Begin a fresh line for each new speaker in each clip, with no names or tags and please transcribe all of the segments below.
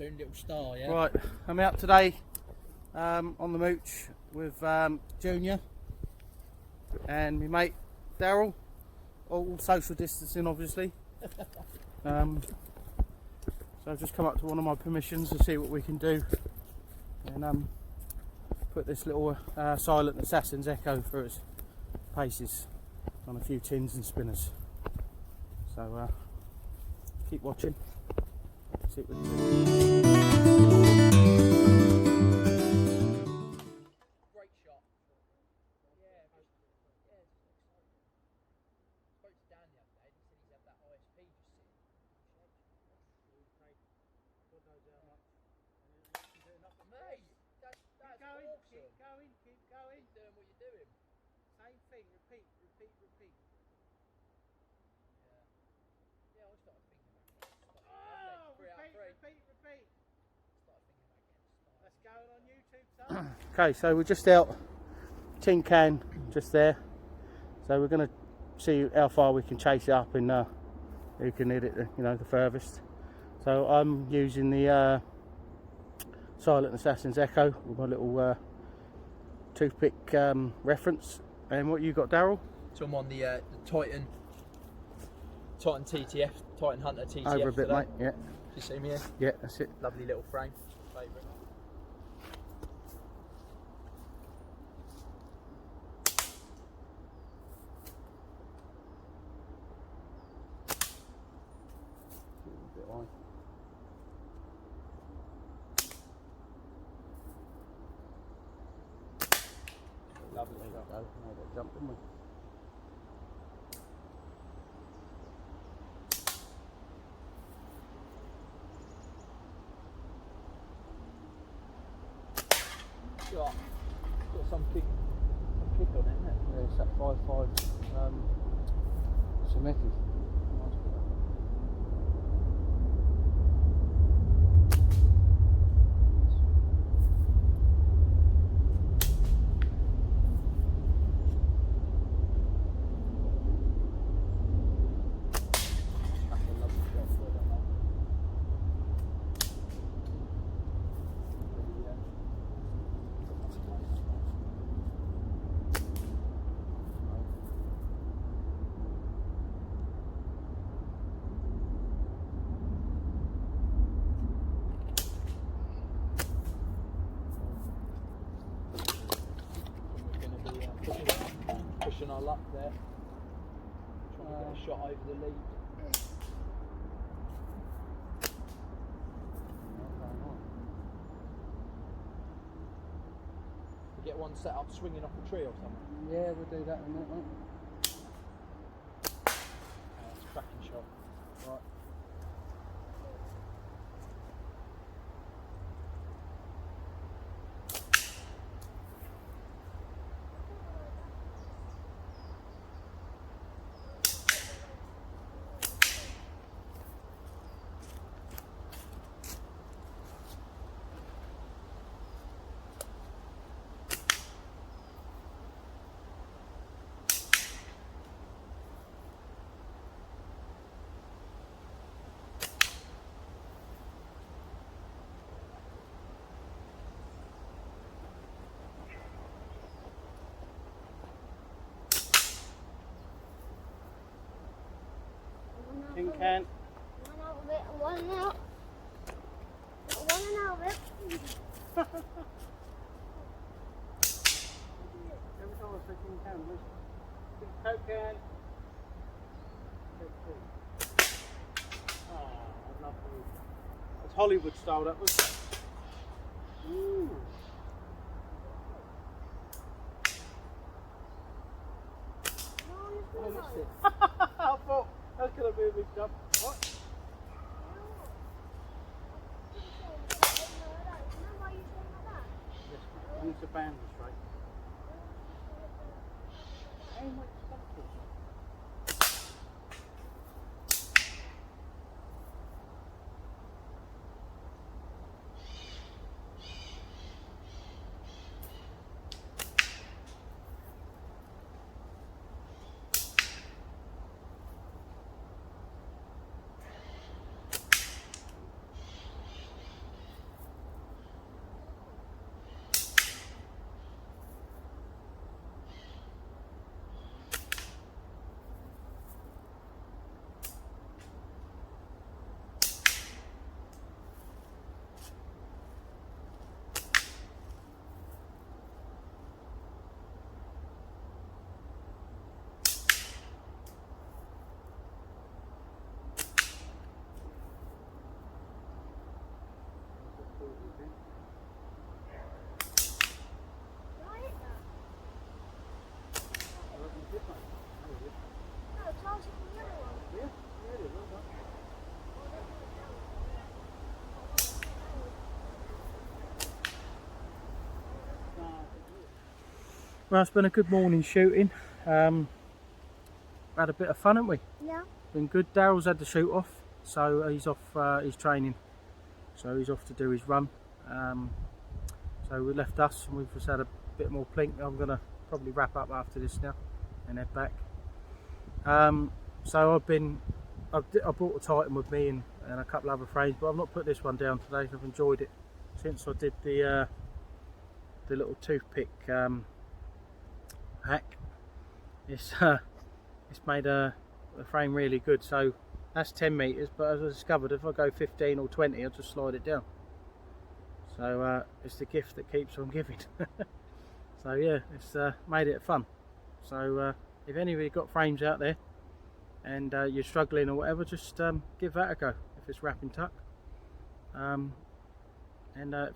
soon, little star, yeah?
Right, I'm out today on the mooch with Junior and my mate Daryl, all social distancing obviously. So I've just come up to one of my permissions to see what we can do and put this little Silent Assassin's Echo through its paces on a few tins and spinners. So keep watching, see what we can do.
Great shot. Yeah, spoke to Dan the other day, he said he's had that ISP just sitting. Mate, that's awesome.
Keep going.
Keep doing what you're doing.
Same thing, repeat.
Yeah, I started thinking about
Repeat.
Started thinking about getting
Let's go on YouTube, son. Okay, so we're just out, tin can just there. So we're going to see how far we can chase it up and who can hit it, the furthest. So I'm using the Silent Assassin's Echo with my little toothpick reference. And what you got, Daryl?
So I'm on the Titan TTF, Titan Hunter TTF.
Over a bit,
today.
mate. Yeah.
You see me here?
Yeah, that's it.
Lovely little frame. Favourite.
A bit high.
Lovely
There we
shot.
go. Made that jump, didn't we?
Got some kick on it, isn't it?
Yeah, it's that 5.5 Symmetric. Nice bit.
That's a lovely shot. Well done, mate. Pushing our luck there, trying to get a shot over the lead. We get one set up swinging off a tree or something.
Yeah, we'll do that in a minute, mate.
That's a cracking shot.
Right. Tin can.
One out of it.
Every time I say tin can, where's Coke can? Coke tea. Ah, lovely. That's Hollywood style, that was. Ooh.
No,
I
it's
missed
not.
it. I thought that's going to be a big jump. What?
Remember you said like that?
Yes, mate. I need to band this straight. How much stuff is
Did I hit that? No, it's also the other one.
Yeah, yeah, it is. Well done.
Well, it's been a good morning shooting. Had a bit of fun, haven't we?
Yeah.
Been good. Daryl's had the shoot off, so he's off his training. So he's off to do his run. So we left us and we've just had a bit more plink. I'm going to probably wrap up after this now and head back. So I brought a Titan with me and a couple other frames, but I've not put this one down today. I've enjoyed it since I did the little toothpick hack. It's made the frame really good. So that's 10 meters, but as I discovered, if I go 15 or 20, I'll just slide it down. So it's the gift that keeps on giving. So yeah, it's made it fun. So if any of you got frames out there and you're struggling or whatever, just give that a go if it's wrap and tuck. And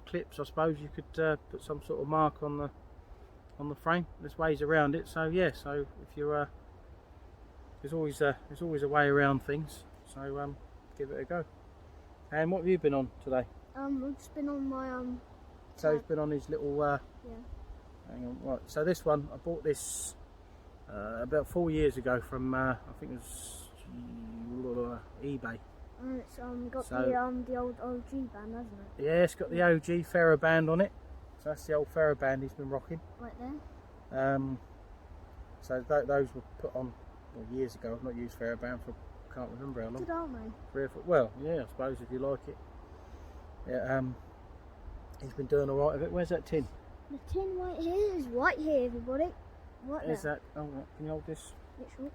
clips, I suppose you could put some sort of mark on the frame. There's ways around it. So yeah, so if you're there's always a way around things. So give it a go. And what have you been on today?
I've just been on my
So he's been on his little
yeah.
hang on, right. So this one, I bought this about 4 years ago from I think it was eBay.
And it's got
So-
the old OG band, hasn't it?
Yeah, it's got the OG Ferro band on it. So that's the old Ferro band he's been rocking.
Right there.
So those were put on years ago. I've not used Ferro band for can't remember how long.
Good, aren't they?
3 or 4. Well, yeah, I suppose if you like it. Yeah. He's been doing all right with it. Where's that tin?
The tin right here is right here, everybody. Right
Is
there.
that? Oh, right. Can you hold this?
Literally.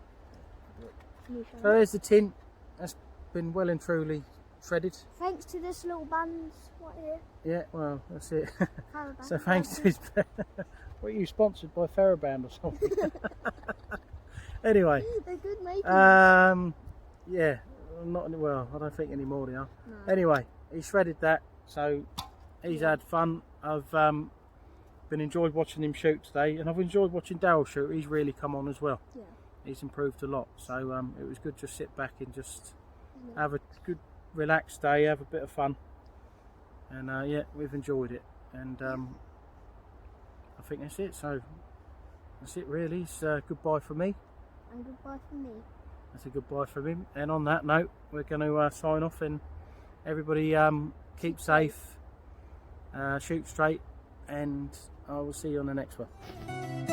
Can you show
So
me?
there's the tin. That's been well and truly shredded.
Thanks to this little band right here.
Yeah, well, that's it.
Power band.
So thanks to his... What are you sponsored by Ferroband or something? Anyway,
They're good making.
yeah, not well. I don't think anymore they are.
No.
Anyway, he shredded that, so he's had fun. I've been enjoyed watching him shoot today, and I've enjoyed watching Daryl shoot. He's really come on as well.
Yeah.
He's improved a lot. So it was good to sit back and just
Yeah.
have a good, relaxed day, have a bit of fun, and yeah, we've enjoyed it. And I think that's it. So that's it, really. It's goodbye from me.
And goodbye from me.
That's a goodbye from him. And on that note, we're going to sign off, and everybody keep safe, shoot straight, and I will see you on the next one.